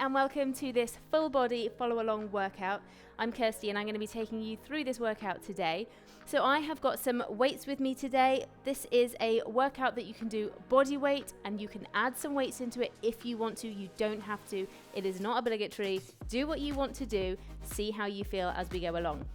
and welcome to this full body follow along workout. I'm Kirsty and I'm going to be taking you through this workout today. So I have got some weights with me today. This is a workout that you can do body weight and you can add some weights into it if you want to. You don't have to. It is not obligatory. Do what you want to do. See how you feel as we go along.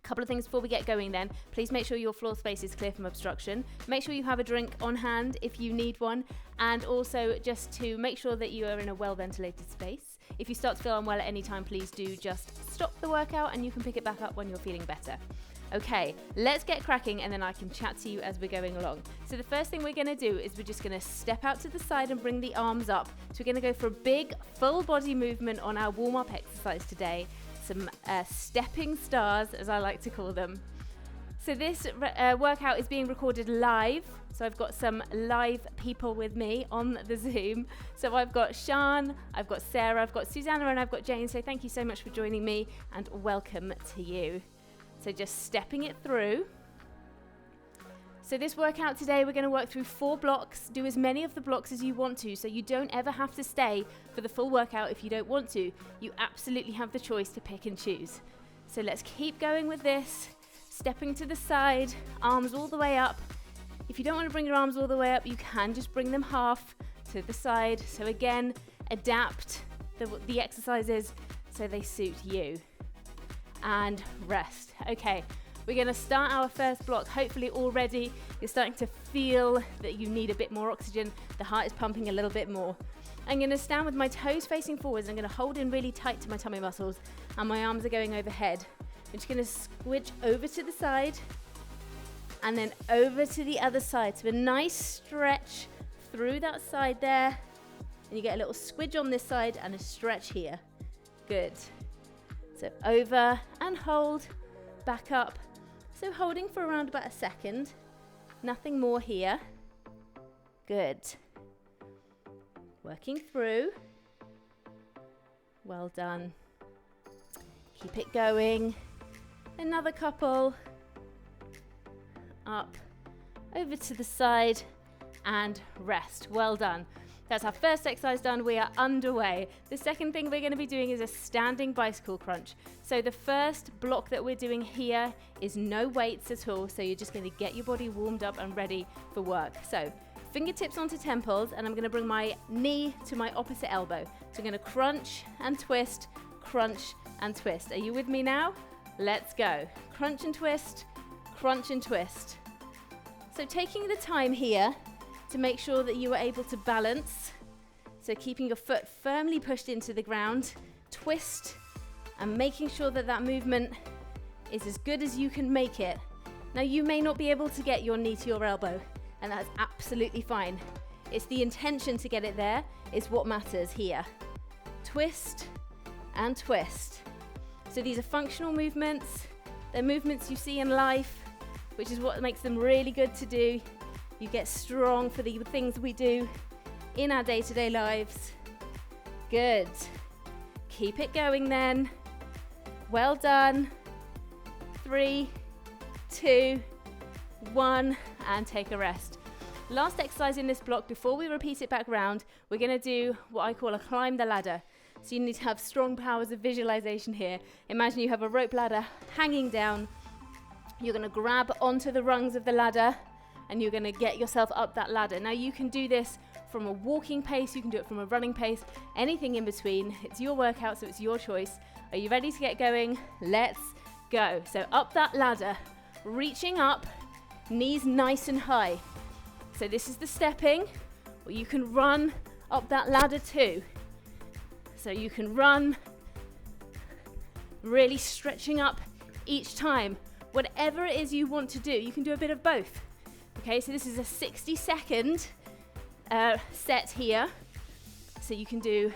Couple of things before we get going then. Please make sure your floor space is clear from obstruction. Make sure you have a drink on hand if you need one, and also just to make sure that you are in a well ventilated space. If you start to feel unwell at any time, please do just stop the workout and you can pick it back up when you're feeling better. Okay, let's get cracking and then I can chat to you as we're going along. So the first thing we're going to do is we're just going to step out to the side and bring the arms up. So we're going to go for a big full body movement on our warm-up exercise today. Some stepping stars, as I like to call them. So this workout is being recorded live. So I've got some live people with me on the Zoom. So I've got Sian, I've got Sarah, I've got Susanna, and I've got Jane. So thank you so much for joining me and welcome to you. So just stepping it through. So this workout today, we're going to work through 4 blocks. Do as many of the blocks as you want to, so you don't ever have to stay for the full workout if you don't want to. You absolutely have the choice to pick and choose. So let's keep going with this. Stepping to the side, arms all the way up. If you don't want to bring your arms all the way up, you can just bring them half to the side. So again, adapt the exercises so they suit you. And rest. Okay. We're going to start our first block. Hopefully already you're starting to feel that you need a bit more oxygen. The heart is pumping a little bit more. I'm going to stand with my toes facing forwards. I'm going to hold in really tight to my tummy muscles and my arms are going overhead. I'm just going to squidge over to the side and then over to the other side. So a nice stretch through that side there. And you get a little squidge on this side and a stretch here. Good. So over and hold, back up. So holding for around about a second, nothing more here. Good. Working through. Well done. Keep it going. Another couple. Up, over to the side and rest. Well done. That's our first exercise done. We are underway. The second thing we're going to be doing is a standing bicycle crunch. So the first block that we're doing here is no weights at all. So you're just going to get your body warmed up and ready for work. So fingertips onto temples, and I'm going to bring my knee to my opposite elbow. So I'm going to crunch and twist, crunch and twist. Are you with me now? Let's go. Crunch and twist, crunch and twist. So taking the time here to make sure that you are able to balance. So keeping your foot firmly pushed into the ground, twist, and making sure that that movement is as good as you can make it. Now you may not be able to get your knee to your elbow, and that's absolutely fine. It's the intention to get it there is what matters here. Twist and twist. So these are functional movements. They're movements you see in life, which is what makes them really good to do. You get strong for the things we do in our day-to-day lives. Good. Keep it going then. Well done. 3, 2, 1, and take a rest. Last exercise in this block, before we repeat it back round, we're going to do what I call a climb the ladder. So you need to have strong powers of visualization here. Imagine you have a rope ladder hanging down. You're going to grab onto the rungs of the ladder and you're going to get yourself up that ladder. Now you can do this from a walking pace, you can do it from a running pace, anything in between. It's your workout, so it's your choice. Are you ready to get going? Let's go. So up that ladder, reaching up, knees nice and high. So this is the stepping, or you can run up that ladder too. So you can run, really stretching up each time. Whatever it is you want to do, you can do a bit of both. Okay, so this is a 60-second set here. So you can do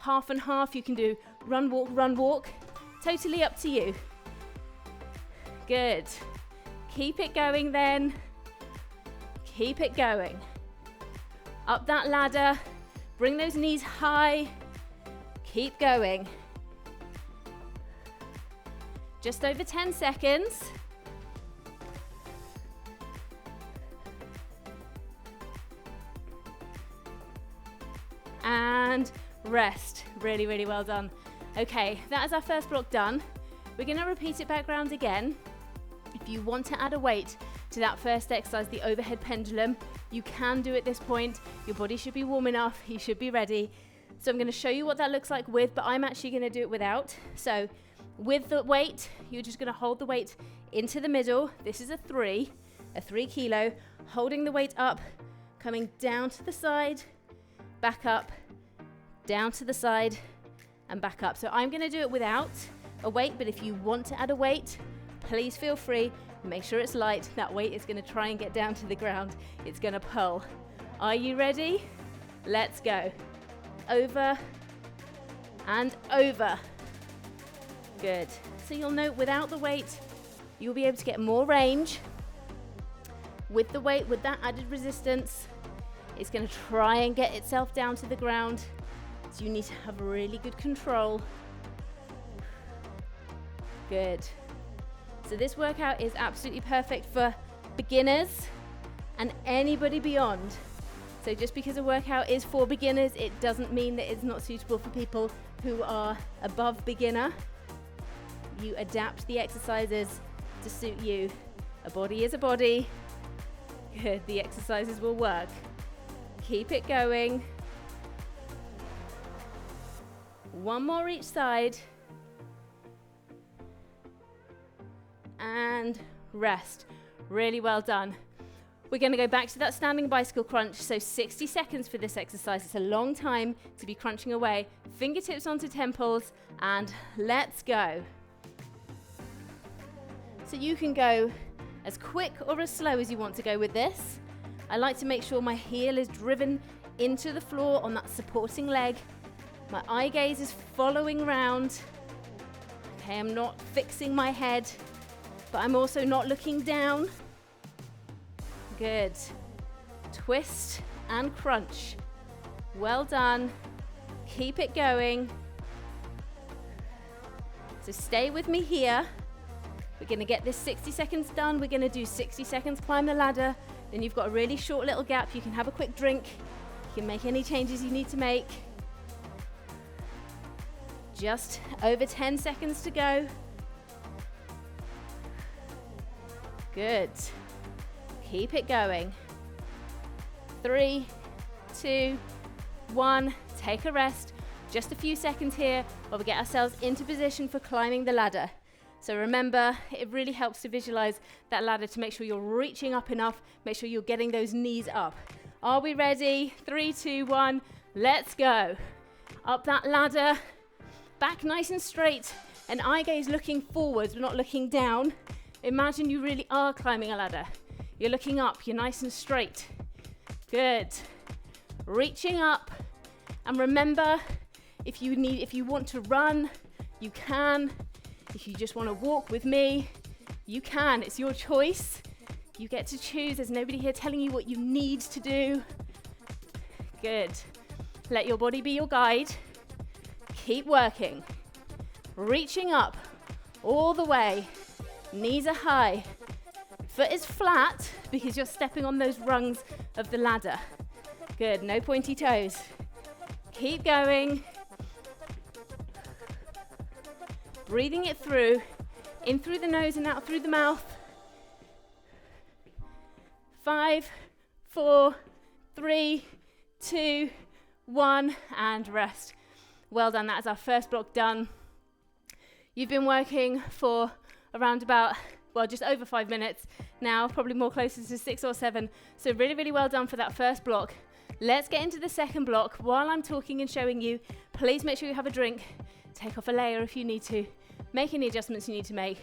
half and half, you can do run, walk. Totally up to you. Good. Keep it going then. Keep it going. Up that ladder, bring those knees high. Keep going. Just over 10 seconds. And rest. Really, really well done. Okay, that is our first block done. We're going to repeat it back round again. If you want to add a weight to that first exercise, the overhead pendulum, you can do at this point. Your body should be warm enough. You should be ready. So I'm going to show you what that looks like with, but I'm actually going to do it without. So with the weight, you're just going to hold the weight into the middle. This is a 3 kilo, holding the weight up, coming down to the side, back up, down to the side, and back up. So I'm going to do it without a weight, but if you want to add a weight, please feel free. Make sure it's light. That weight is going to try and get down to the ground. It's going to pull. Are you ready? Let's go. Over and over. Good. So you'll note without the weight, you'll be able to get more range. With the weight, with that added resistance, it's going to try and get itself down to the ground. So you need to have really good control. Good. So this workout is absolutely perfect for beginners and anybody beyond. So just because a workout is for beginners, it doesn't mean that it's not suitable for people who are above beginner. You adapt the exercises to suit you. A body is a body. Good, the exercises will work. Keep it going. One more each side. And rest. Really well done. We're going to go back to that standing bicycle crunch. So 60 seconds for this exercise. It's a long time to be crunching away. Fingertips onto temples, and let's go. So you can go as quick or as slow as you want to go with this. I like to make sure my heel is driven into the floor on that supporting leg. My eye gaze is following round. Okay, I'm not fixing my head, but I'm also not looking down. Good. Twist and crunch. Well done. Keep it going. So stay with me here. We're going to get this 60 seconds done. We're going to do 60 seconds climb the ladder. Then you've got a really short little gap. You can have a quick drink. You can make any changes you need to make. Just over 10 seconds to go. Good. Keep it going. 3, 2, 1. Take a rest. Just a few seconds here while we get ourselves into position for climbing the ladder. So remember, it really helps to visualize that ladder to make sure you're reaching up enough. Make sure you're getting those knees up. Are we ready? 3, 2, 1. Let's go. Up that ladder. Back nice and straight. And eye gaze looking forwards, but not looking down. Imagine you really are climbing a ladder. You're looking up, you're nice and straight. Good. Reaching up. And remember, if you want to run, you can. If you just want to walk with me, you can. It's your choice. You get to choose. There's nobody here telling you what you need to do. Good. Let your body be your guide. Keep working. Reaching up all the way. Knees are high. Foot is flat because you're stepping on those rungs of the ladder. Good, no pointy toes. Keep going. Breathing it through, in through the nose and out through the mouth. 5, 4, 3, 2, 1, and rest. Well done, that is our first block done. You've been working for around about, well, just over 5 minutes now, probably more closer to 6 or 7. So really, really well done for that first block. Let's get into the second block. While I'm talking and showing you, please make sure you have a drink. Take off a layer if you need to. Make any adjustments you need to make.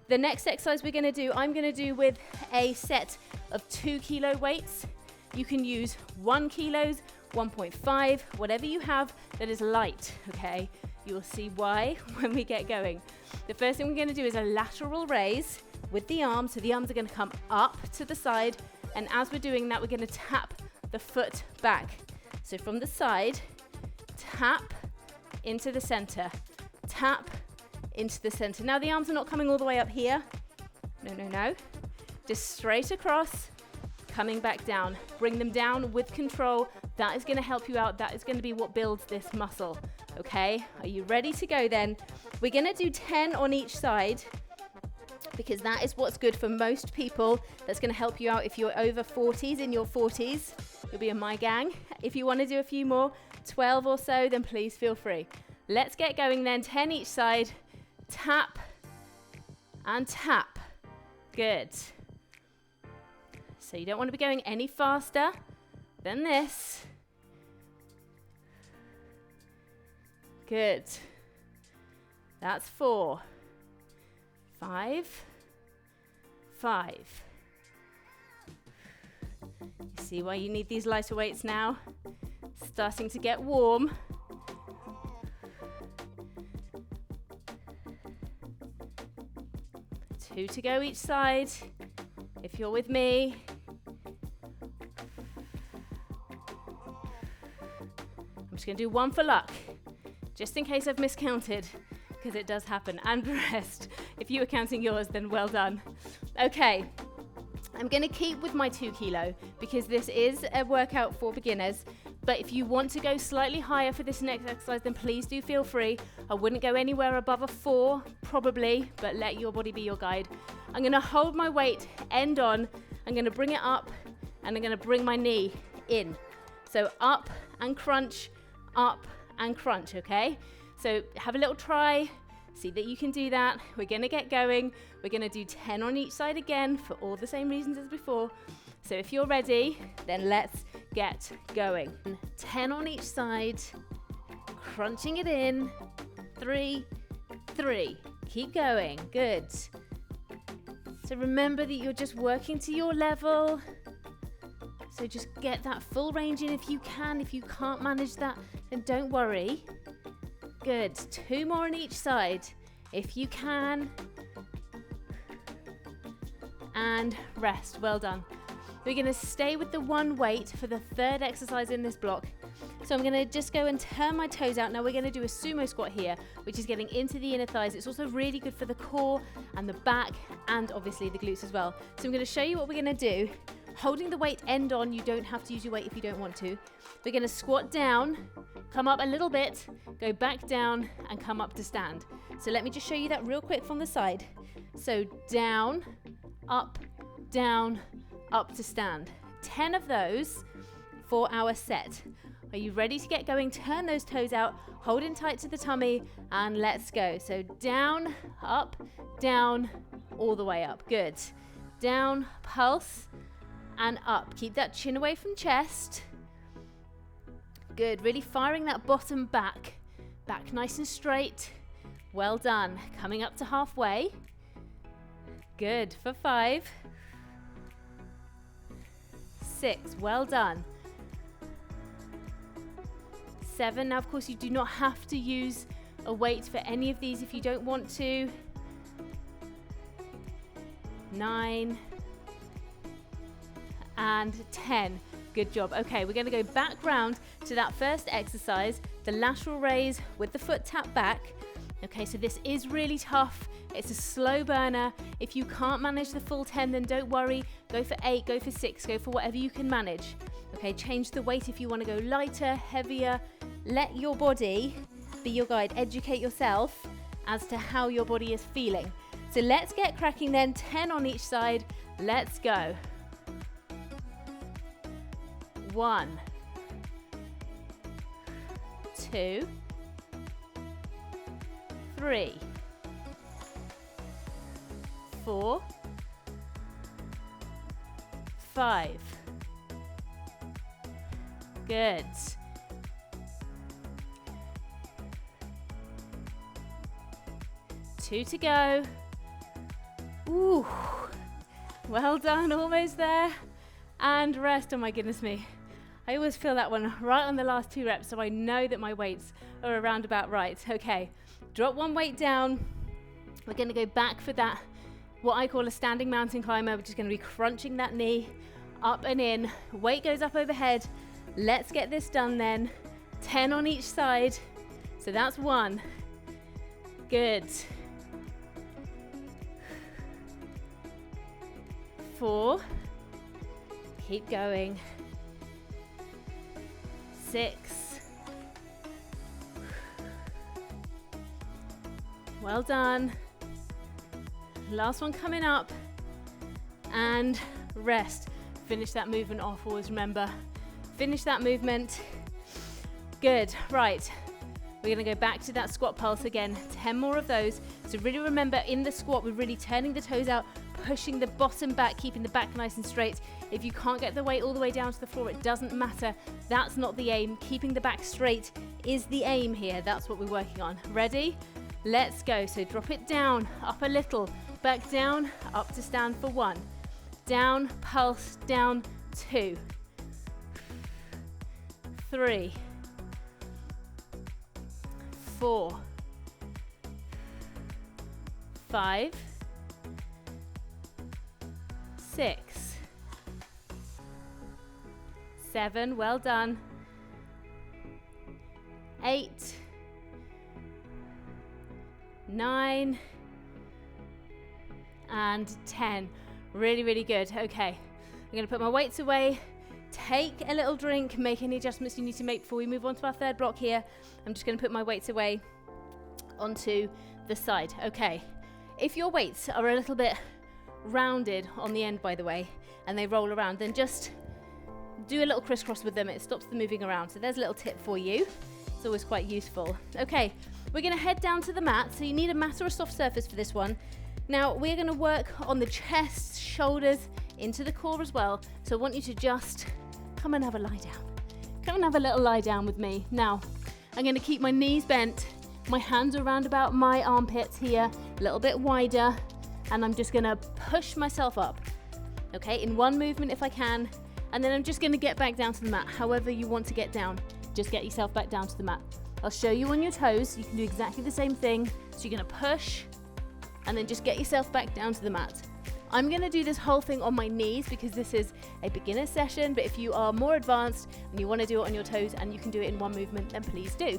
The next exercise we're going to do, I'm going to do with a set of 2 kilo weights. You can use 1 kilos, 1.5, whatever you have that is light, okay? You'll see why when we get going. The first thing we're going to do is a lateral raise with the arms. So the arms are going to come up to the side. And as we're doing that, we're going to tap the foot back. So from the side, tap into the center, tap into the center. Now the arms are not coming all the way up here. No. Just straight across, coming back down. Bring them down with control. That is going to help you out. That is going to be what builds this muscle. Okay, are you ready to go then? We're going to do 10 on each side, because that is what's good for most people. That's going to help you out if you're over 40s, in your 40s. You'll be in my gang. If you want to do a few more, 12 or so, then please feel free. Let's get going then. 10 each side. Tap and tap. Good. So you don't want to be going any faster than this. Good. That's 4. 5. 5. You see why you need these lighter weights now? Starting to get warm. 2 to go each side, if you're with me. I'm just going to do 1 for luck, just in case I've miscounted, because it does happen. And rest. If you were counting yours, then well done. Okay, I'm going to keep with my 2 kilo, because this is a workout for beginners. But if you want to go slightly higher for this next exercise, then please do feel free. I wouldn't go anywhere above a 4, probably, but let your body be your guide. I'm going to hold my weight end on. I'm going to bring it up, and I'm going to bring my knee in. So up and crunch, okay? So have a little try. See that you can do that. We're going to get going. We're going to do 10 on each side again for all the same reasons as before. So if you're ready, then let's get going. 10 on each side, crunching it in. 3, 3. Keep going. Good. So remember that you're just working to your level. So just get that full range in if you can. If you can't manage that, then don't worry. Good. 2 more on each side, if you can. And rest. Well done. We're going to stay with the 1 weight for the 3rd exercise in this block. So I'm going to just go and turn my toes out. Now we're going to do a sumo squat here, which is getting into the inner thighs. It's also really good for the core and the back, and obviously the glutes as well. So I'm going to show you what we're going to do. Holding the weight end on, you don't have to use your weight if you don't want to. We're going to squat down, come up a little bit, go back down, and come up to stand. So let me just show you that real quick from the side. So down, up, up to stand. 10 of those for our set. Are you ready to get going? Turn those toes out, holding tight to the tummy, and let's go. So down, all the way up. Good. Down, pulse, and up. Keep that chin away from chest. Good. Really firing that bottom back. Back nice and straight. Well done. Coming up to halfway. Good. For 5. 6. Well done. 7. Now, of course, you do not have to use a weight for any of these if you don't want to. 9. And 10. Good job. Okay, we're going to go back round to that first exercise, the lateral raise with the foot tap back. Okay, so this is really tough. It's a slow burner. If you can't manage the full 10, then don't worry. Go for 8, go for 6, go for whatever you can manage. Okay, change the weight if you want to go lighter, heavier. Let your body be your guide. Educate yourself as to how your body is feeling. So let's get cracking then. 10 on each side. Let's go. 1, 2, 3, 4, 5. Good. 2 to go. Ooh. Well done, almost there. And rest. Oh my goodness me. I always feel that one right on the last 2 reps, so I know that my weights are around about right. Okay, drop 1 weight down. We're going to go back for that, what I call a standing mountain climber, which is going to be crunching that knee up and in. Weight goes up overhead. Let's get this done then. 10 on each side. So that's 1. Good. 4. Keep going. 6. Well done. Last one coming up. And rest. Finish that movement off, always remember. Finish that movement. Good, right. We're gonna go back to that squat pulse again. 10 more of those. So really remember, in the squat, we're really turning the toes out, pushing the bottom back, keeping the back nice and straight. If you can't get the weight all the way down to the floor, it doesn't matter. That's not the aim. Keeping the back straight is the aim here. That's what we're working on. Ready? Let's go. So drop it down, up a little, back down, up to stand for 1. Down, pulse, down, 2, 3, 4, 5, 6, 7, well done, 8, 9, and 10. Really, really good. Okay, I'm going to put my weights away, take a little drink, make any adjustments you need to make before we move on to our third block here. I'm just going to put my weights away onto the side. Okay, if your weights are a little bit rounded on the end, by the way, and they roll around, then just do a little crisscross with them. It stops them moving around. So there's a little tip for you. It's always quite useful. Okay, we're going to head down to the mat. So you need a mat or a soft surface for this one. Now we're going to work on the chest, shoulders, into the core as well. So I want you to just come and have a lie down. Come and have a little lie down with me. Now I'm going to keep my knees bent, my hands around about my armpits here, a little bit wider, and I'm just going to push myself up. Okay, in one movement if I can, and then I'm just going to get back down to the mat. However you want to get down, just get yourself back down to the mat. I'll show you on your toes. You can do exactly the same thing. So you're going to push and then just get yourself back down to the mat. I'm going to do this whole thing on my knees because this is a beginner session, but if you are more advanced and you want to do it on your toes and you can do it in one movement, then please do.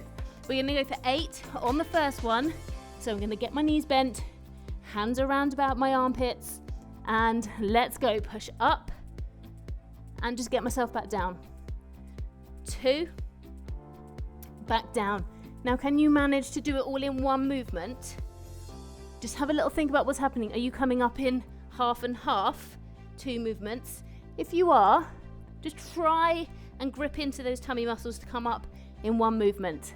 We're going to go for 8 on the first one. So I'm going to get my knees bent, hands around about my armpits, and let's go. Push up and just get myself back down. 2, back down. Now, can you manage to do it all in one movement? Just have a little think about what's happening. Are you coming up in half and half, 2 movements? If you are, just try and grip into those tummy muscles to come up in one movement.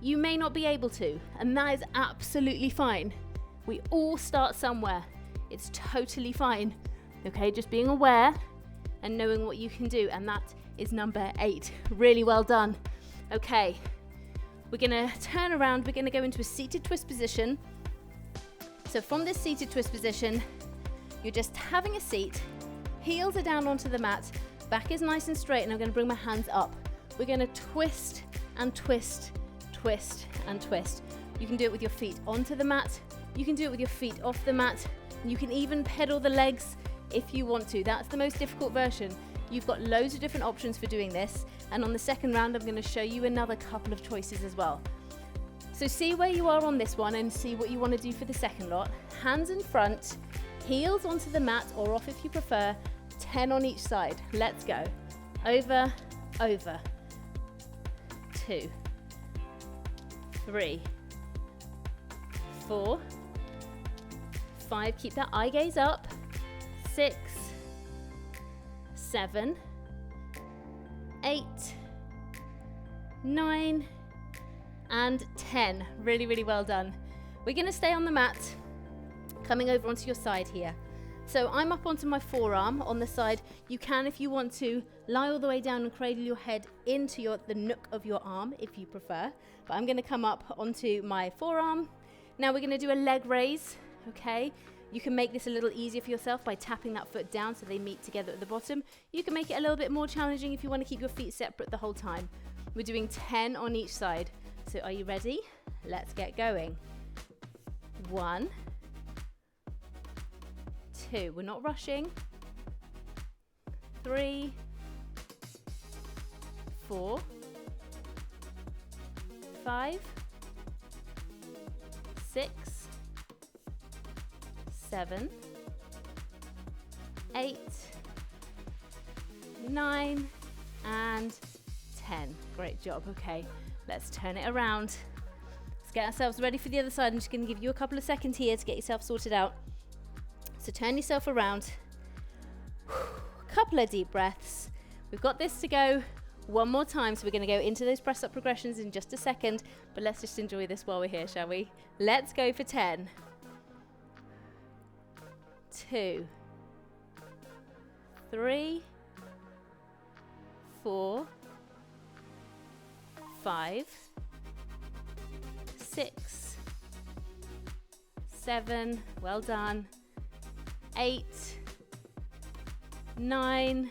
You may not be able to, and that is absolutely fine. We all start somewhere. It's totally fine. Okay, just being aware and knowing what you can do, and that is number 8. Really well done. Okay, we're gonna turn around. We're gonna go into a seated twist position. So from this seated twist position, you're just having a seat, heels are down onto the mat, back is nice and straight, and I'm going to bring my hands up. We're going to twist and twist, twist and twist. You can do it with your feet onto the mat, you can do it with your feet off the mat, you can even pedal the legs if you want to. That's the most difficult version. You've got loads of different options for doing this, and on the second round I'm going to show you another couple of choices as well. So see where you are on this one and see what you want to do for the second lot. Hands in front, heels onto the mat or off if you prefer, 10 on each side. Let's go. Over, over. 2, 3, 4, 5. Keep that eye gaze up. 6, 7, 8, 9, and 10. Really, really well done. We're going to stay on the mat, coming over onto your side here. So I'm up onto my forearm on the side. You can, if you want to, lie all the way down and cradle your head into the nook of your arm if you prefer. But I'm going to come up onto my forearm. Now we're going to do a leg raise, okay? You can make this a little easier for yourself by tapping that foot down so they meet together at the bottom. You can make it a little bit more challenging if you want to keep your feet separate the whole time. We're doing 10 on each side. So are you ready? Let's get going. 1, 2, we're not rushing. 3, 4, 5, 6, 7, 8, 9, and 10. Great job. Okay, let's turn it around. Let's get ourselves ready for the other side. I'm just going to give you a couple of seconds here to get yourself sorted out. So turn yourself around. A couple of deep breaths. We've got this to go. One more time, so we're going to go into those press up progressions in just a second, but let's just enjoy this while we're here, shall we? Let's go for 10, 2, 3, 4, 5, 6, 7, well done, 8, 9,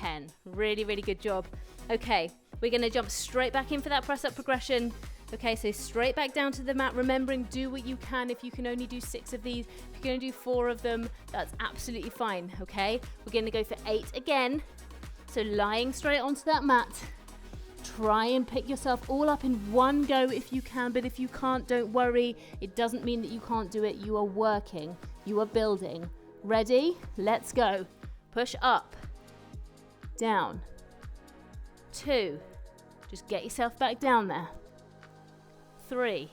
10. Really, really good job. Okay, we're going to jump straight back in for that press up progression. Okay, so straight back down to the mat. Remembering, do what you can. If you can only do 6 of these, if you can only do 4 of them, that's absolutely fine. Okay, we're going to go for 8 again. So lying straight onto that mat. Try and pick yourself all up in one go if you can, but if you can't, don't worry. It doesn't mean that you can't do it. You are working, you are building. Ready? Let's go. Push up. Down. 2. Just get yourself back down there. 3.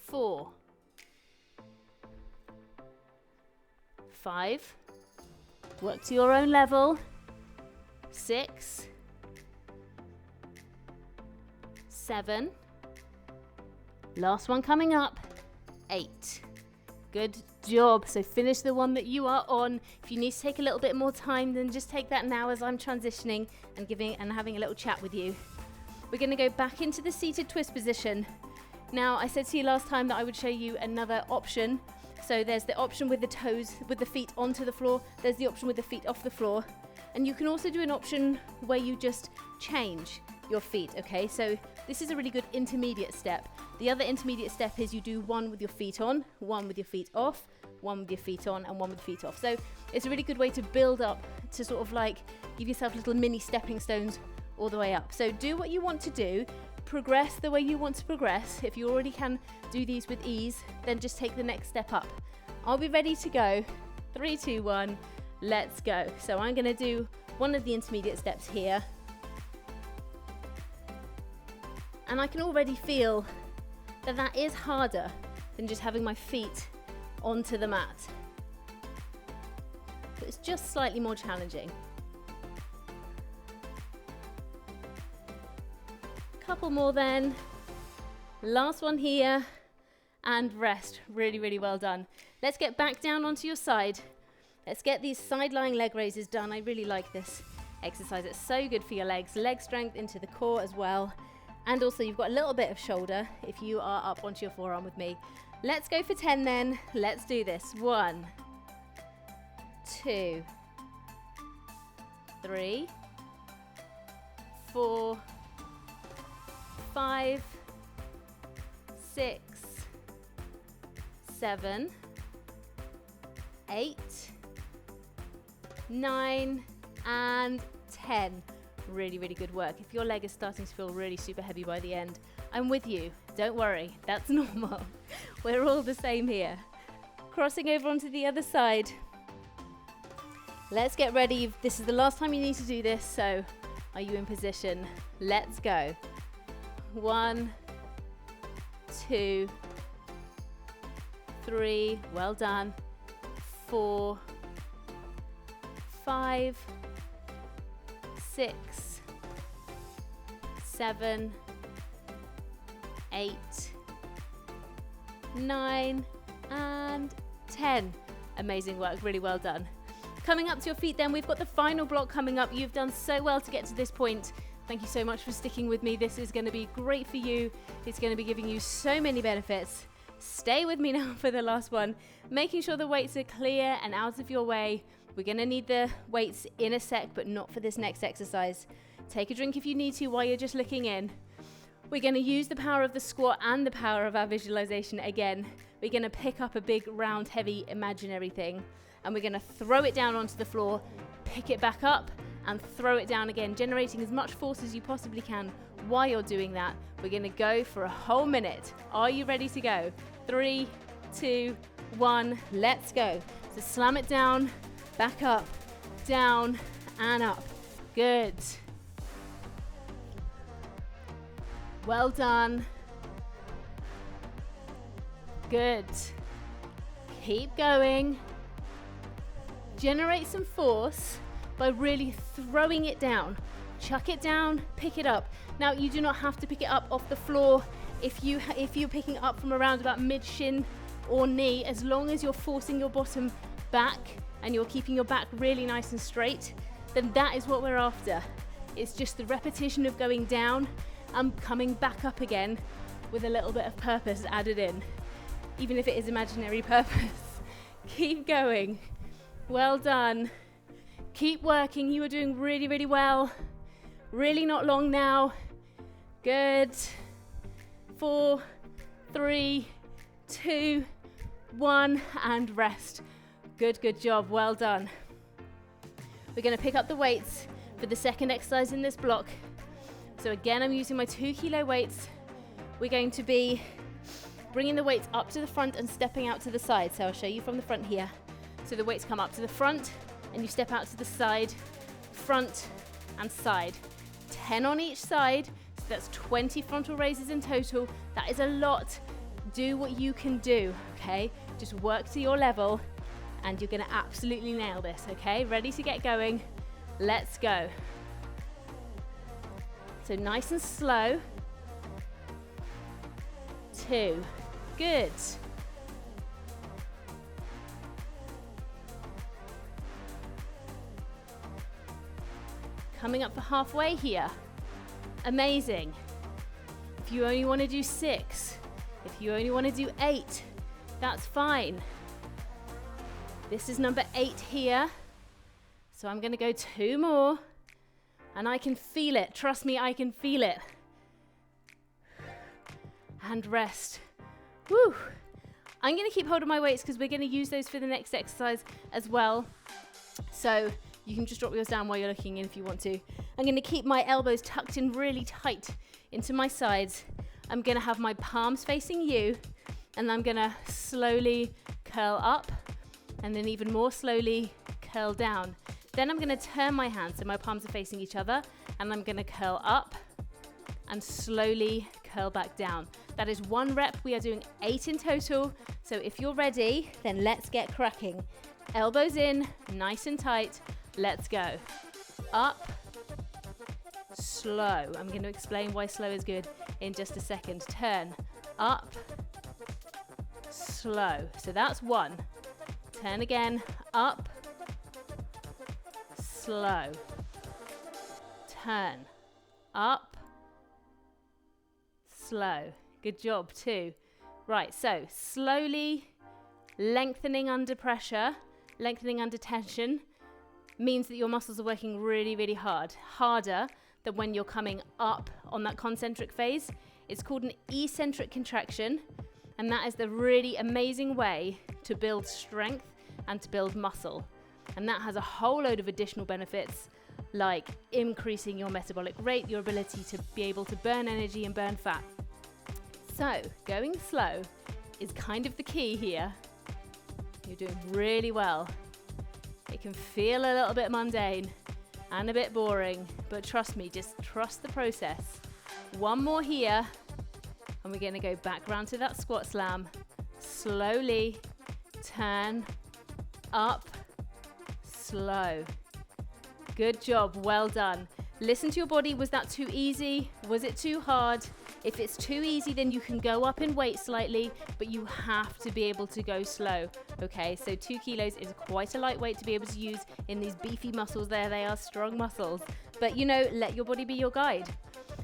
4. 5. Work to your own level. 6. 7. Last one coming up. 8. Good job. So finish the one that you are on. If you need to take a little bit more time, then just take that now as I'm transitioning and having a little chat with you. We're going to go back into the seated twist position. Now, I said to you last time that I would show you another option. So there's the option with the toes, with the feet onto the floor. There's the option with the feet off the floor. And you can also do an option where you just change your feet, okay? So this is a really good intermediate step. The other intermediate step is you do one with your feet on, one with your feet off, one with your feet on, and one with feet off. So it's a really good way to build up, to sort of like give yourself little mini stepping stones all the way up. So do what you want to do, progress the way you want to progress. If you already can do these with ease, then just take the next step up. I'll be ready to go. 3, 2, 1, let's go. So I'm gonna do one of the intermediate steps here. And I can already feel that that is harder than just having my feet onto the mat. But it's just slightly more challenging. Couple more then. Last one here. And rest. Really, really well done. Let's get back down onto your side. Let's get these side lying leg raises done. I really like this exercise. It's so good for your legs. Leg strength into the core as well. And also you've got a little bit of shoulder if you are up onto your forearm with me. Let's go for 10 then. Let's do this. 1, 2, 3, 4, 5, 6, 7, 8, 9, and 10. Really, really good work. If your leg is starting to feel really super heavy by the end, I'm with you. Don't worry, that's normal. We're all the same here. Crossing over onto the other side. Let's get ready. This is the last time you need to do this, so are you in position? Let's go. 1, 2, 3, well done. 4, 5, 6, 7, 8, 9, and 10. Amazing work, really well done. Coming up to your feet then, we've got the final block coming up. You've done so well to get to this point. Thank you so much for sticking with me. This is going to be great for you. It's going to be giving you so many benefits. Stay with me now for the last one, making sure the weights are clear and out of your way. We're going to need the weights in a sec, but not for this next exercise. Take a drink if you need to while you're just looking in. We're going to use the power of the squat and the power of our visualization again. We're going to pick up a big, round, heavy, imaginary thing, and we're going to throw it down onto the floor, pick it back up, and throw it down again, generating as much force as you possibly can while you're doing that. We're going to go for a whole minute. Are you ready to go? 3, 2, 1, let's go. So slam it down, back up, down and up. Good. Well done. Good. Keep going. Generate some force by really throwing it down. Chuck it down, pick it up. Now you do not have to pick it up off the floor if you're picking it up from around about mid shin or knee, as long as you're forcing your bottom back and you're keeping your back really nice and straight, then that is what we're after. It's just the repetition of going down and coming back up again with a little bit of purpose added in, even if it is imaginary purpose. Keep going. Well done. Keep working. You are doing really, really well. Really not long now. Good. 4, 3, 2, 1, and rest. Good, good job. Well done. We're going to pick up the weights for the second exercise in this block. So again, I'm using my 2 kilo weights. We're going to be bringing the weights up to the front and stepping out to the side. So I'll show you from the front here. So the weights come up to the front and you step out to the side, front and side. 10 on each side. So that's 20 frontal raises in total. That is a lot. Do what you can do, okay? Just work to your level and you're gonna absolutely nail this, okay? Ready to get going? Let's go. So nice and slow. 2, good. Coming up for halfway here. Amazing. If you only want to do 6, if you only want to do 8, that's fine. This is number 8 here. So I'm going to go 2 more. And I can feel it. Trust me, I can feel it. And rest. Woo. I'm going to keep hold of my weights because we're going to use those for the next exercise as well. So you can just drop yours down while you're looking in if you want to. I'm going to keep my elbows tucked in really tight into my sides. I'm going to have my palms facing you, and I'm going to slowly curl up and then even more slowly curl down. Then I'm going to turn my hands so my palms are facing each other, and I'm going to curl up and slowly curl back down. That is 1 rep. We are doing 8 in total. So if you're ready, then let's get cracking. Elbows in, nice and tight. Let's go. Up, slow. I'm going to explain why slow is good in just a second. Turn, up, slow. So that's 1. Turn again, up, slow. Turn, up, slow. Good job, 2. Right, so slowly lengthening under pressure, lengthening under tension, means that your muscles are working really, really hard. Harder than when you're coming up on that concentric phase. It's called an eccentric contraction, and that is the really amazing way to build strength and to build muscle. And that has a whole load of additional benefits, like increasing your metabolic rate, your ability to be able to burn energy and burn fat. So going slow is kind of the key here. You're doing really well. It can feel a little bit mundane and a bit boring, but trust me, just trust the process. 1 more here, and we're gonna go back round to that squat slam. Slowly turn, up, slow. Good job, well done. Listen to your body. Was that too easy? Was it too hard? If it's too easy, then you can go up in weight slightly, but you have to be able to go slow. Okay, so 2 kilos is quite a light weight to be able to use in these beefy muscles there. They are strong muscles, but you know, let your body be your guide.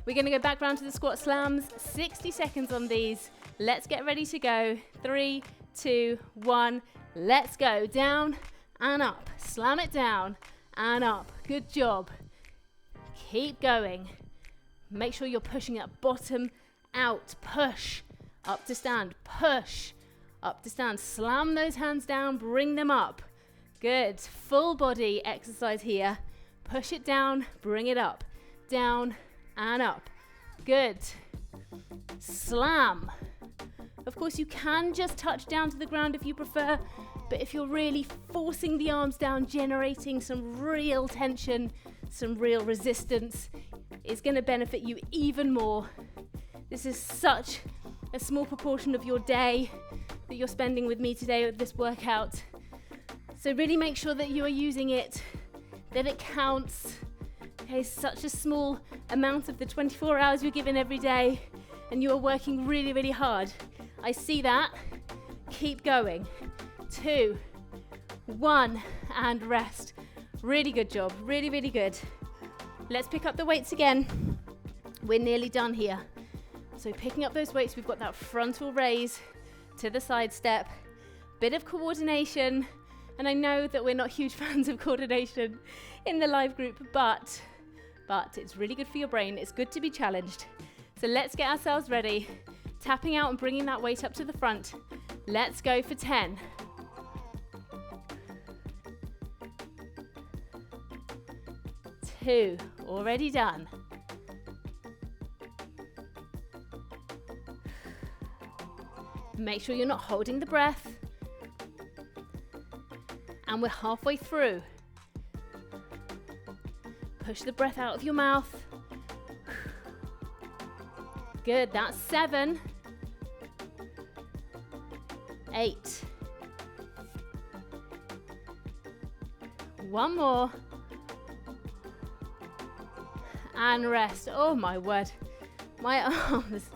We're gonna go back round to the squat slams, 60 seconds on these. Let's get ready to go. 3, 2, 1, let's go. Down and up, slam it down and up. Good job. Keep going. Make sure you're pushing that bottom out. Push. Up to stand. Push. Up to stand. Slam those hands down. Bring them up. Good. Full body exercise here. Push it down. Bring it up. Down and up. Good. Slam. Of course, you can just touch down to the ground if you prefer. But if you're really forcing the arms down, generating some real tension, some real resistance, it's going to benefit you even more. This is such a small proportion of your day that you're spending with me today with this workout. So really make sure that you are using it, that it counts. Okay, such a small amount of the 24 hours you're given every day, and you are working really, really hard. I see that. Keep going. 2, 1, and rest. Really good job, really, really good. Let's pick up the weights again. We're nearly done here. So picking up those weights, we've got that frontal raise to the side step, bit of coordination, and I know that we're not huge fans of coordination in the live group, but it's really good for your brain. It's good to be challenged. So let's get ourselves ready, tapping out and bringing that weight up to the front. Let's go for 10. 2, already done. Make sure you're not holding the breath. And we're halfway through. Push the breath out of your mouth. Good, that's 7. 8. One more. And rest. Oh my word. My arms,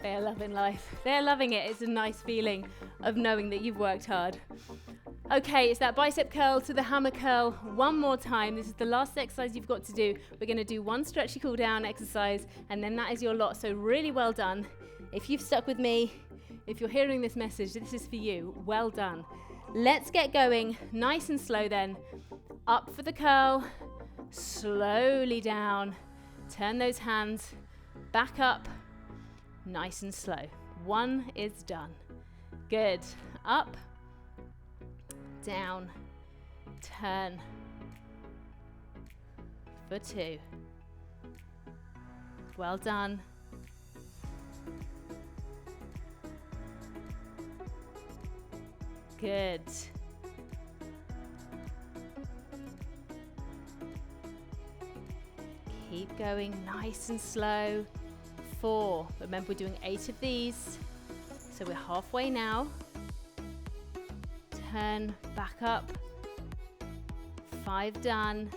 they are loving life. They're loving it. It's a nice feeling of knowing that you've worked hard. Okay, it's that bicep curl to the hammer curl. One more time. This is the last exercise you've got to do. We're going to do one stretchy cool down exercise, and then that is your lot. So really well done. If you've stuck with me, if you're hearing this message, this is for you. Well done. Let's get going. Nice and slow then. Up for the curl. Slowly down. Turn those hands back up. Nice and slow. 1 is done. Good. Up. Down. Turn. For 2. Well done. Good. Keep going nice and slow. 4. Remember, we're doing 8 of these. So we're halfway now. Turn back up. 5 done.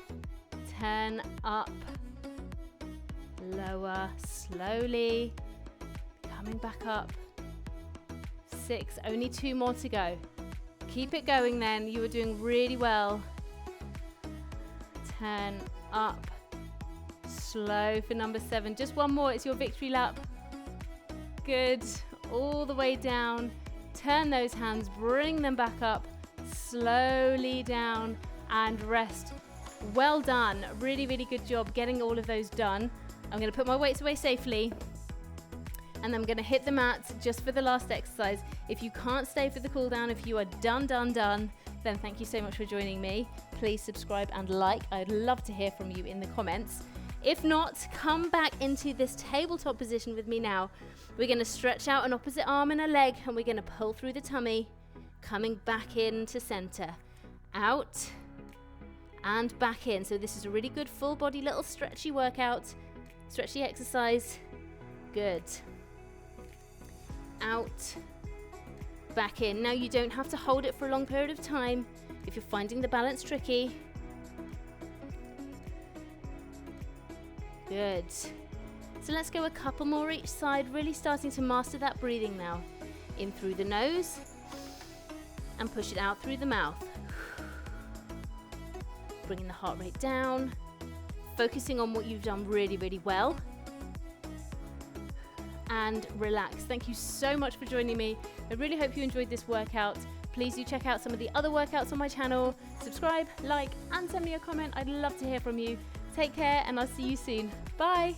Turn up. Lower slowly. Coming back up. 6. Only 2 more to go. Keep it going then. You are doing really well. Turn up. Slow for number 7. Just one more. It's your victory lap. Good. All the way down. Turn those hands. Bring them back up. Slowly down and rest. Well done. Really, really good job getting all of those done. I'm going to put my weights away safely, and I'm going to hit the mat just for the last exercise. If you can't stay for the cool down, if you are done, then thank you so much for joining me. Please subscribe and like. I'd love to hear from you in the comments. If not, come back into this tabletop position with me now. We're going to stretch out an opposite arm and a leg, and we're going to pull through the tummy, coming back into center. Out and back in. So this is a really good full body little stretchy workout, stretchy exercise. Good. Out, back in. Now you don't have to hold it for a long period of time if you're finding the balance tricky. Good. So let's go a couple more each side, really starting to master that breathing now. In through the nose and push it out through the mouth. Bringing the heart rate down, focusing on what you've done really, really well. And relax. Thank you so much for joining me. I really hope you enjoyed this workout. Please do check out some of the other workouts on my channel. Subscribe, like, and send me a comment. I'd love to hear from you. Take care, and I'll see you soon. Bye.